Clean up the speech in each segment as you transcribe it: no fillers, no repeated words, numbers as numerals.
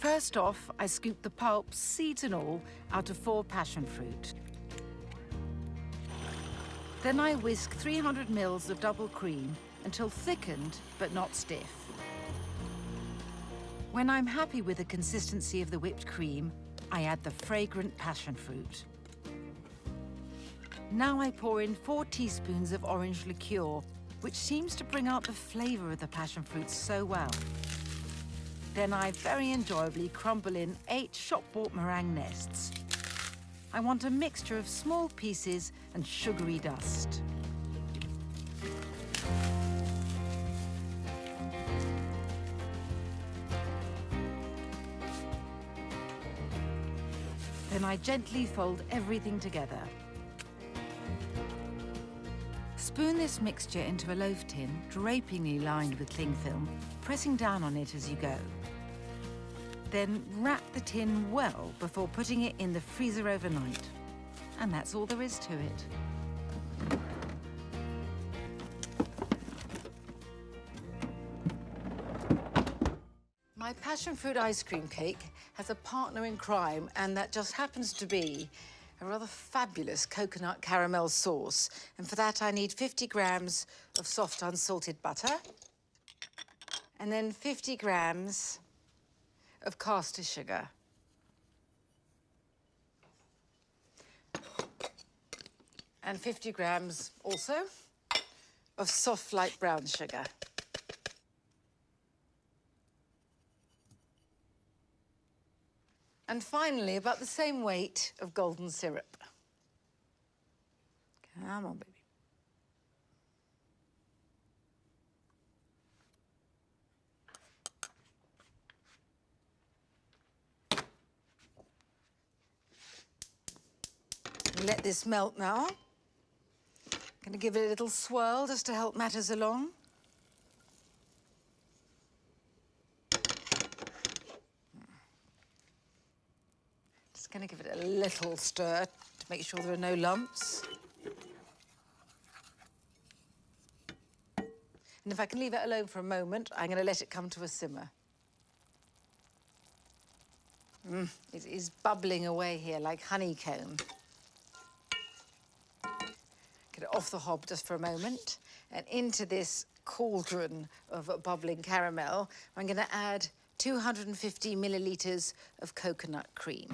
First off, I scoop the pulp, seeds and all, out of 4 passion fruit. Then I whisk 300 ml of double cream until thickened but not stiff. When I'm happy with the consistency of the whipped cream, I add the fragrant passion fruit. Now I pour in 4 teaspoons of orange liqueur, which seems to bring out the flavour of the passion fruit so well. Then I very enjoyably crumble in 8 shop-bought meringue nests. I want a mixture of small pieces and sugary dust. Then I gently fold everything together. Spoon this mixture into a loaf tin, drapingly lined with cling film, pressing down on it as you go. Then wrap the tin well before putting it in the freezer overnight. And that's all there is to it. My passion fruit ice cream cake has a partner in crime, and that just happens to be a rather fabulous coconut caramel sauce. And for that, I need 50 grams of soft unsalted butter, and then 50 grams of caster sugar. And 50 grams also of soft light brown sugar. And finally, about the same weight of golden syrup. Come on, baby. Let this melt now. I'm going to give it a little swirl just to help matters along. Just going to give it a little stir to make sure there are no lumps. And if I can leave it alone for a moment, I'm going to let it come to a simmer. It is bubbling away here like honeycomb. Get it off the hob just for a moment. And into this cauldron of bubbling caramel, I'm going to add 250 millilitres of coconut cream.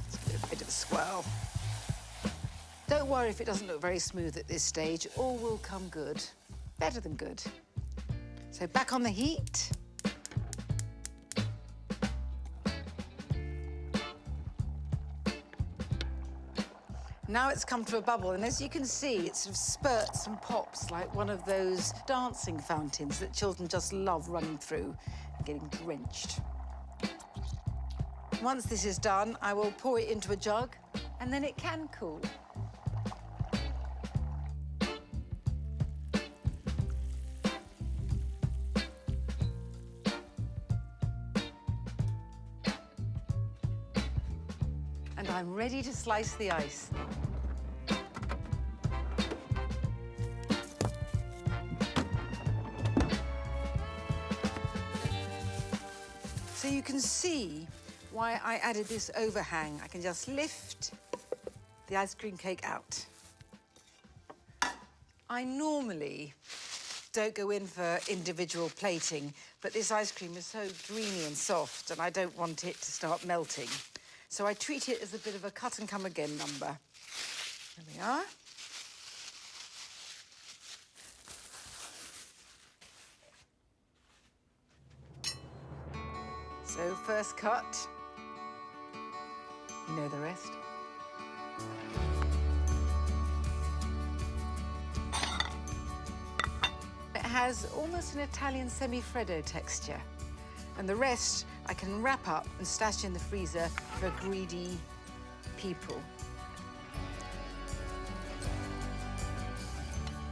Let's give it a bit of a swirl. Don't worry if it doesn't look very smooth at this stage. All will come good. Better than good. So back on the heat. Now it's come to a bubble, and as you can see, it sort of spurts and pops like one of those dancing fountains that children just love running through and getting drenched. Once this is done, I will pour it into a jug, and then it can cool. And I'm ready to slice the ice. So you can see why I added this overhang. I can just lift the ice cream cake out. I normally don't go in for individual plating, but this ice cream is so dreamy and soft, and I don't want it to start melting. So I treat it as a bit of a cut and come again number. There we are. So first cut, you know the rest. It has almost an Italian semi-freddo texture. And the rest I can wrap up and stash in the freezer for greedy people.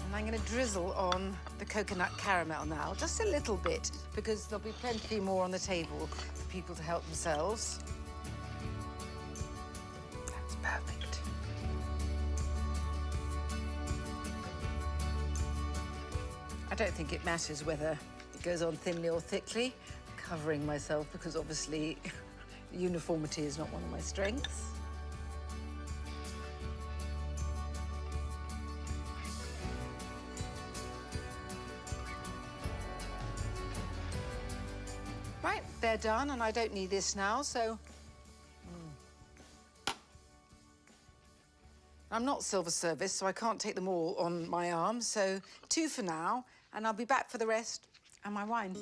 And I'm going to drizzle on the coconut caramel now, just a little bit, because there'll be plenty more on the table for people to help themselves. That's perfect. I don't think it matters whether it goes on thinly or thickly, covering myself because obviously uniformity is not one of my strengths. Right, they're done, and I don't need this now, so... I'm not silver service, so I can't take them all on my arm, so 2 for now, and I'll be back for the rest and my wine.